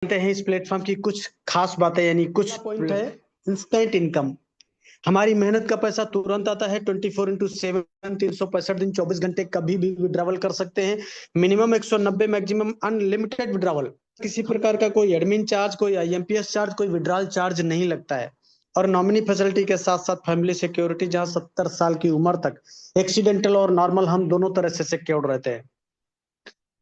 जानते हैं इस प्लेटफॉर्म की कुछ खास बातें, यानी कुछ पॉइंट है। इंस्टेंट इनकम, हमारी मेहनत का पैसा तुरंत आता है। 24x7, 365 दिन 24 घंटे कभी भी विड्रॉवल कर सकते हैं। Minimum 190, maximum unlimited withdrawal. किसी प्रकार का कोई एडमिन चार्ज, कोई आईएमपीएस चार्ज, कोई विड्रॉल चार्ज नहीं लगता है। और नॉमिनी फैसिलिटी के साथ साथ फैमिली सिक्योरिटी, जहां 70 साल की उम्र तक एक्सीडेंटल और नॉर्मल हम दोनों तरह से सिक्योर्ड रहते हैं।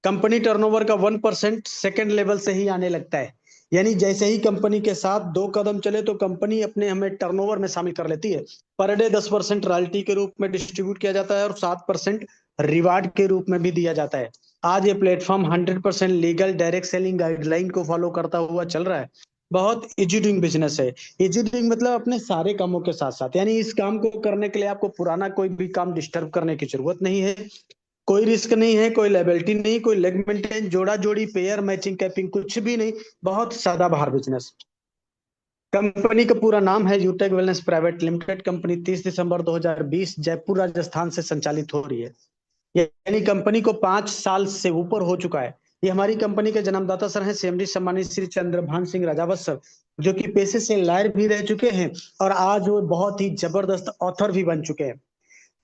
कंपनी टर्नओवर का 1% सेकेंड लेवल से ही आने लगता है। यानी जैसे ही कंपनी के साथ 2 कदम चले तो कंपनी अपने हमें टर्नओवर में शामिल कर लेती है। पर डे 10% रॉयल्टी के रूप में डिस्ट्रीब्यूट किया जाता है और 7% रिवार्ड के रूप में भी दिया जाता है। आज ये platform 100% legal direct selling guideline को फॉलो करता हुआ चल रहा है। बहुत इजी डूइंग बिजनेस है। इजी डूइंग मतलब अपने सारे कामों के साथ साथ, यानी इस काम को करने के लिए आपको पुराना कोई भी काम डिस्टर्ब करने की जरूरत नहीं है। कोई रिस्क नहीं है, कोई लायबिलिटी नहीं, कोई लेग मेंटेन, जोड़ा जोड़ी, पेयर मैचिंग, कैपिंग, कुछ भी नहीं। बहुत सदाबहार बिजनेस। कंपनी का पूरा नाम है यूटेक वेलनेस प्राइवेट लिमिटेड। कंपनी 30 दिसंबर 2020 जयपुर राजस्थान से संचालित हो रही है। यानी कंपनी को 5 साल से ऊपर हो चुका है। ये हमारी कंपनी के जन्मदाता सर हैं, सीएमडी सम्मानित श्री चंद्रभान सिंह राजावत सर, जो कि पेशे से लॉयर भी रह चुके हैं और आज वो बहुत ही जबरदस्त ऑथर भी बन चुके हैं।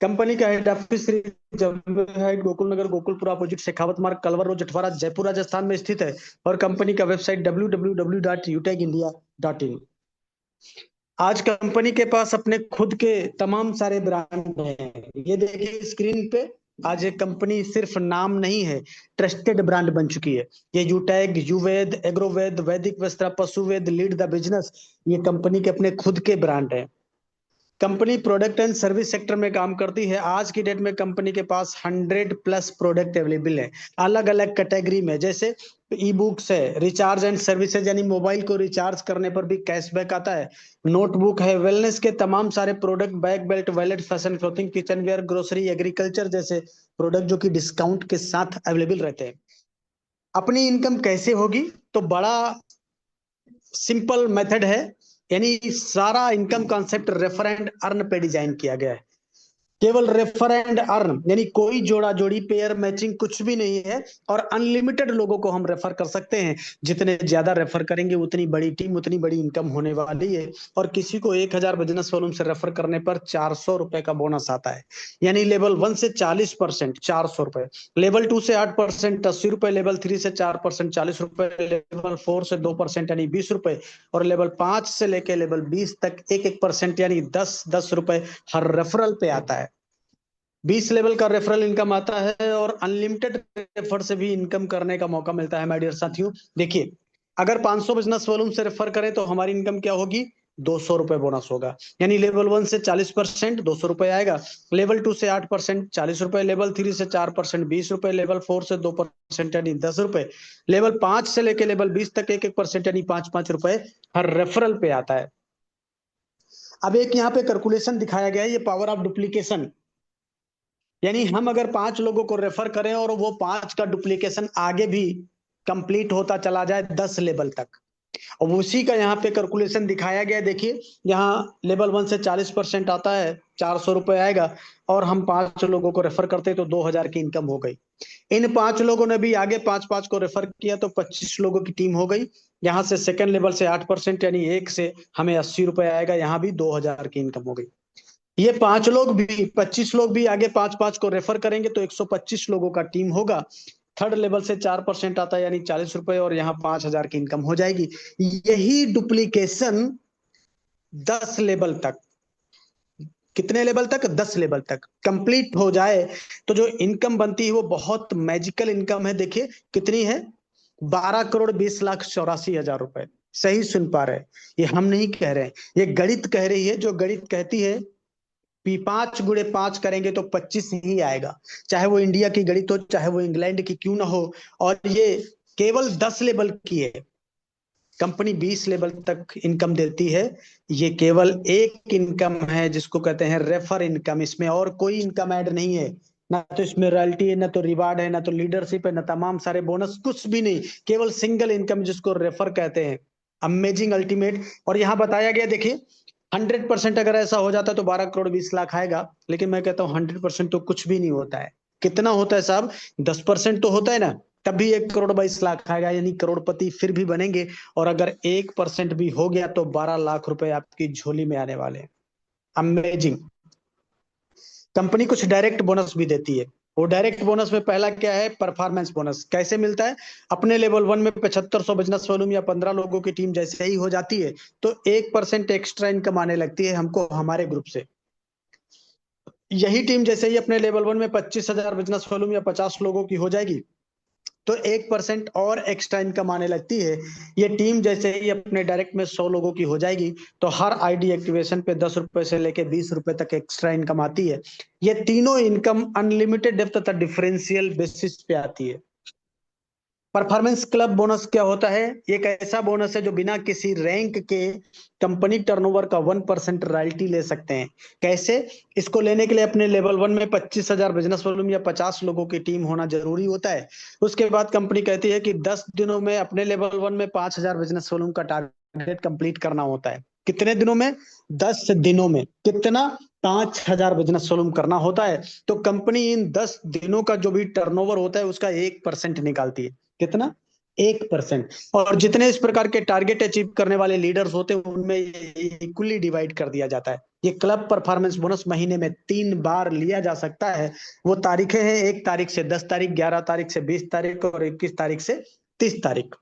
कंपनी का head office Shri head Gokul Nagar, Gokulpura opposite Shekhawat Marg, Kalwar road, Jatwara, Jaipur Rajasthan में स्थित है। और कंपनी का वेबसाइट www.utecindia.in। आज कंपनी के पास अपने खुद के तमाम सारे ब्रांड हैं। ये देखिए स्क्रीन पे, आज ये कंपनी सिर्फ नाम नहीं है, ट्रस्टेड ब्रांड बन चुकी है। ये यूटैग, युवेद, एग्रोवेद, वैदिक वस्त्रा, पशुवेद, लीड द बिजनेस, ये कंपनी के अपने खुद के ब्रांड हैं। Company product and service sector में काम करती है। आज की डेट में कंपनी के पास 100+ प्रोडक्ट अवेलेबल है, अलग अलग कैटेगरी में। जैसे ई बुक्स है, रिचार्ज एंड सर्विसेज, यानी मोबाइल को रिचार्ज करने पर भी कैशबैक आता है। नोटबुक है, वेलनेस के तमाम सारे product, bag, belt, wallet, fashion, clothing, kitchen ware, grocery, agriculture जैसे प्रोडक्ट जो कि डिस्काउंट के साथ अवेलेबल रहते हैं। अपनी इनकम कैसे होगी? तो बड़ा सिंपल मेथड है। यानी सारा income concept refer and earn पे डिजाइन किया गया है। केवल रेफर एंड अर्न, यानी कोई जोड़ा जोड़ी, पेयर मैचिंग कुछ भी नहीं है। और अनलिमिटेड लोगों को हम रेफर कर सकते हैं। जितने ज्यादा रेफर करेंगे उतनी बड़ी टीम, उतनी बड़ी इनकम होने वाली है। और किसी को 1,000 बिजनेस वॉल्यूम से रेफर करने पर 400 रुपए का बोनस आता है। यानी लेवल 1 से 40% 400 रुपए, लेवल 2 से 8% 80 रुपए, लेवल 3 से 4% 40 रुपए, लेवल 4 से 2% यानी 20 रुपए, और लेवल 5 से लेके लेवल 20 तक 1-1% यानी 10-10 रुपए हर रेफरल पे आता है। 20 लेवल का रेफरल इनकम आता है और अनलिमिटेड रेफर से भी इनकम करने का मौका मिलता है। माय डियर साथियों, देखिए अगर 500 बिजनेस वॉल्यूम से रेफर करें तो हमारी इनकम क्या होगी? 200 रुपए बोनस होगा। यानी लेवल 1 से 40% 200 रुपए आएगा, लेवल 2 से 8% 40 रुपए, लेवल 3 से 4% 20 रुपए, लेवल 4 से 2% यानी 10 रुपए, लेवल 5 से लेकर लेवल 20 तक 1-1% यानी 5-5 रुपए हर रेफरल पे आता है। अब एक यहाँ पे कैलकुलेशन दिखाया गया है, ये पावर ऑफ डुप्लीकेशन। यानी हम अगर 5 लोगों को रेफर करें और वो 5 का डुप्लीकेशन आगे भी कंप्लीट होता चला जाए 10 लेवल तक, और उसी का यहाँ पे कैलकुलेशन दिखाया गया है। देखिए यहाँ लेवल 1 से 40% आता है, 400 रुपए आएगा, और हम 5 लोगों को रेफर करते तो 2,000 की इनकम हो गई। इन 5 लोगों ने भी आगे 5-5 को रेफर किया तो 25 लोगों की टीम हो गई। यहाँ से सेकंड लेवल से 8% यानी 1 से हमें 80 रुपए आएगा, यहाँ भी 2,000 की इनकम हो गई। ये 5 लोग भी, 25 लोग भी आगे 5-5 को रेफर करेंगे तो 125 लोगों का टीम होगा। थर्ड लेवल से 4% आता है यानी 40 रुपए, और यहाँ 5,000 की इनकम हो जाएगी। यही डुप्लीकेशन 10 लेवल तक, कितने लेवल तक? 10 लेवल तक कंप्लीट हो जाए तो जो इनकम बनती है वो बहुत मैजिकल इनकम है। देखिए कितनी है? 12,20,84,000 रुपए। सही सुन पा रहे हैं, ये हम नहीं कह रहे हैं, ये गणित कह रही है। जो गणित कहती है 5 × 5 करेंगे तो 25 ही आएगा, चाहे वो इंडिया की गणित हो, चाहे वो इंग्लैंड की क्यों ना हो। और ये केवल 10 लेवल की है। कंपनी 20 लेवल तक इनकम देती है। ये केवल एक इनकम है जिसको कहते हैं रेफर इनकम। इसमें और कोई इनकम ऐड नहीं है, ना तो इसमें रॉयल्टी है, ना तो रिवार्ड है, ना तो लीडरशिप है, ना तमाम सारे बोनस, कुछ भी नहीं। केवल सिंगल इनकम जिसको रेफर कहते हैं। Amazing, ultimate. और यहाँ बताया गया, देखिए 100% अगर ऐसा हो जाता तो 12 करोड़ 20 लाख आएगा, लेकिन मैं कहता हूँ 100% तो कुछ भी नहीं होता है। कितना होता है साहब? 10% तो होता है ना। तब भी 1 करोड़ 22 लाख आएगा, यानी करोड़पति फिर भी बनेंगे। और अगर 1% भी हो गया तो 12 लाख रुपए आपकी झोली में आने वाले हैं। अमेजिंग। कंपनी कुछ डायरेक्ट बोनस भी देती है। वो डायरेक्ट बोनस में पहला क्या है, परफॉर्मेंस बोनस। कैसे मिलता है? अपने लेवल 1 में 7500 बिजनेस वॉल्यूम या 15 लोगों की टीम जैसे ही हो जाती है तो 1% एक्स्ट्रा इनकम आने लगती है हमको हमारे ग्रुप से। यही टीम जैसे ही अपने लेवल 1 में 25,000 बिजनेस वॉल्यूम या 50 लोगों की हो जाएगी तो 1% और एक्स्ट्रा इनकम आने लगती है। ये टीम जैसे ही अपने डायरेक्ट में 100 लोगों की हो जाएगी तो हर आईडी एक्टिवेशन पे 10 रुपए से लेके 20 रुपए तक एक्स्ट्रा इनकम आती है। ये तीनों इनकम अनलिमिटेड डेप्थ तथा डिफरेंशियल बेसिस पे आती है। परफॉर्मेंस क्लब बोनस क्या होता है? एक ऐसा बोनस है जो बिना किसी रैंक के कंपनी टर्नओवर का 1% रॉयल्टी ले सकते हैं। कैसे? इसको लेने के लिए अपने लेवल 1 में 25,000 बिजनेस वॉल्यूम या 50 लोगों की टीम होना जरूरी होता है। उसके बाद कंपनी कहती है कि 10 दिनों में अपने लेवल 1 में 5,000 बिजनेस वॉल्यूम का टारगेट कंप्लीट करना होता है। कितने दिनों में? 10 दिनों में। कितना? 5,000 बिजनेस वॉल्यूम करना होता है। तो कंपनी इन 10 दिनों का जो भी टर्नओवर होता है उसका 1% निकालती है। कितना? 1%। और जितने इस प्रकार के टारगेट अचीव करने वाले लीडर्स होते हैं उनमें इक्वली डिवाइड कर दिया जाता है। ये क्लब परफॉर्मेंस बोनस महीने में 3 बार लिया जा सकता है। वो तारीखें हैं 1 तारीख से 10 तारीख, 11 तारीख से 20 तारीख और 21 तारीख से 30 तारीख।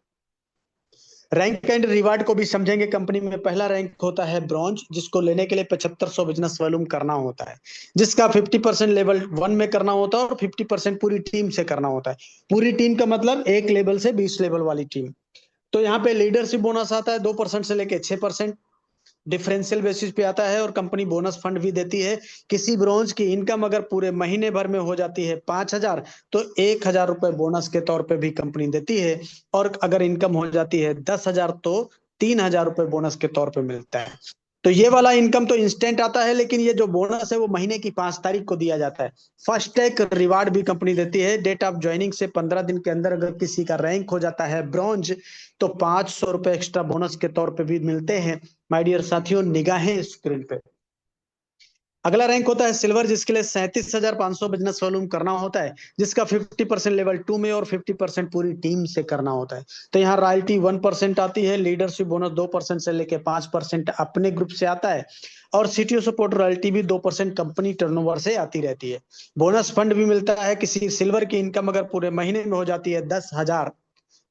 रैंक एंड रिवार्ड को भी समझेंगे। कंपनी में पहला रैंक होता है ब्रॉन्ज, जिसको लेने के लिए 7500 बिजनेस वॉल्यूम करना होता है, जिसका 50% लेवल 1 में करना होता है और 50% पूरी टीम से करना होता है। पूरी टीम का मतलब 1 लेवल से 20 लेवल वाली टीम। तो यहाँ पे लीडरशिप बोनस आता है 2% से लेके 6%। डिफरेंशियल बेसिस पे आता है और कंपनी बोनस फंड भी देती है। किसी ब्रॉन्ज की इनकम अगर पूरे महीने भर में हो जाती है 5,000 तो 1,000 रुपए बोनस के तौर पे भी कंपनी देती है। और अगर इनकम हो जाती है 10,000 तो 3,000 रुपए बोनस के तौर पे मिलता है। तो ये वाला इनकम तो इंस्टेंट आता है, लेकिन ये जो बोनस है वो महीने की 5 तारीख को दिया जाता है। फर्स्ट टैग रिवार्ड भी कंपनी देती है। डेट ऑफ ज्वाइनिंग से 15 दिन के अंदर अगर किसी का रैंक हो जाता है ब्रॉन्ज तो 500 रुपए एक्स्ट्रा बोनस के तौर पे भी मिलते हैं। माय डियर साथियों, निगाहें स्क्रीन पे। अगला रैंक होता है सिल्वर, जिसके लिए 37,500 बिजनेस वॉल्यूम करना होता है, जिसका 50% लेवल 2 में और 50% पूरी टीम से करना होता है। तो यहाँ रॉयल्टी 1% आती है, लीडरशिप बोनस 2% से लेके 5% अपने ग्रुप से आता है और सीटीओ सपोर्ट रॉयल्टी भी 2% कंपनी टर्नओवर से आती रहती है। बोनस फंड भी मिलता है। किसी सिल्वर की इनकम अगर पूरे महीने में हो जाती है 10,000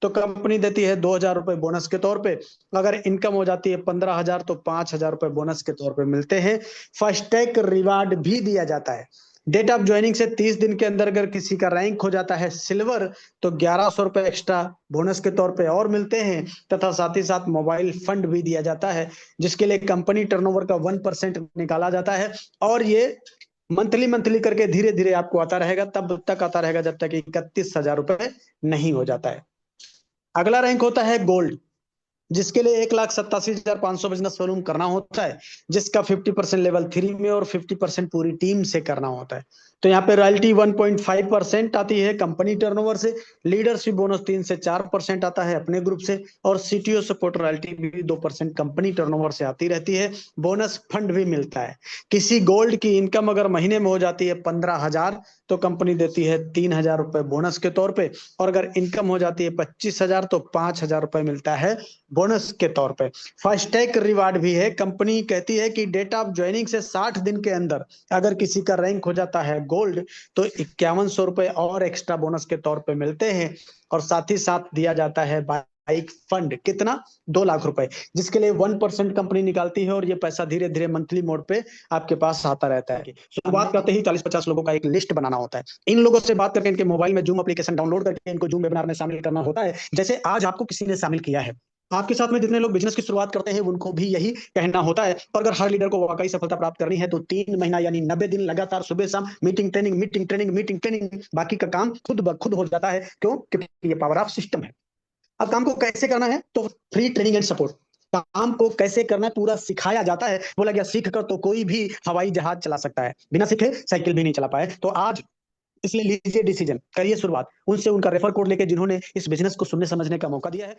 तो कंपनी देती है 2,000 रुपए बोनस के तौर पे। अगर इनकम हो जाती है 15,000 तो 5,000 रुपए बोनस के तौर पे मिलते हैं। फास्टैग रिवार्ड भी दिया जाता है। डेट ऑफ ज्वाइनिंग से 30 दिन के अंदर अगर किसी का रैंक हो जाता है सिल्वर तो 1,100 रुपए एक्स्ट्रा बोनस के तौर पे और मिलते हैं, तथा साथ ही साथ मोबाइल फंड भी दिया जाता है, जिसके लिए कंपनी टर्नओवर का 1% निकाला जाता है। और ये मंथली मंथली करके धीरे धीरे आपको आता रहेगा, तब तक आता रहेगा जब तक 31,000 रुपए नहीं हो जाता है। अगला रैंक होता है गोल्ड, जिसके लिए 1,87,500 बिजनेस वॉल्यूम करना होता है, जिसका 50% लेवल 3 में और 50% पूरी टीम से करना होता है। तो यहाँ पे रॉयल्टी 1.5% आती है कंपनी टर्नओवर से। लीडरशिप बोनस 3 से 4% आता है अपने ग्रुप से और सीटीओ सपोर्ट रॉयल्टी भी 2% कंपनी टर्नओवर से आती रहती है। बोनस फंड भी मिलता है। किसी गोल्ड की इनकम अगर महीने में हो जाती है 15,000 तो कंपनी देती है 3,000 रुपए बोनस के तौर पे। और अगर इनकम हो जाती है 25,000 तो 5,000 रुपए मिलता है बोनस के तौर पे। फास्टैग रिवार्ड भी है। कंपनी कहती है कि डेट ऑफ ज्वाइनिंग से 60 दिन के अंदर अगर किसी का रैंक हो जाता है गोल्ड तो 5,100 रुपए और एक्स्ट्रा बोनस के तौर पे मिलते हैं। और साथ ही साथ दिया जाता है बाइक फंड। कितना? 2 लाख रुपए, जिसके लिए 1% कंपनी निकालती है और ये पैसा धीरे धीरे मंथली मोड पे आपके पास आता रहता है। शुरुआत करते ही 40-50 लोगों का एक लिस्ट बनाना होता है। इन लोगों से बात करके इनके मोबाइल में जूम एप्लीकेशन डाउनलोड करके इनको जूम वेबिनार में शामिल करना होता है। जैसे आज आपको किसी ने शामिल किया है, आपके साथ में जितने लोग बिजनेस की शुरुआत करते हैं उनको भी यही कहना होता है। और अगर हर लीडर को वाकई सफलता प्राप्त करनी है तो 3 महीना यानी 90 दिन लगातार सुबह शाम meeting training meeting training meeting training, बाकी का काम खुद ब खुद हो जाता है। क्यों? क्योंकि ये पावर ऑफ सिस्टम है। अब काम को कैसे करना है तो फ्री ट्रेनिंग एंड सपोर्ट। काम को कैसे करना है पूरा सिखाया जाता है। बोला गया सीख कर तो कोई भी हवाई जहाज चला सकता है, बिना सीखे साइकिल भी नहीं चला पाए। तो आज इसलिए लीजिए डिसीजन, करिए शुरुआत उनसे उनका रेफर कोड लेके जिन्होंने इस बिजनेस को सुनने समझने का मौका दिया है।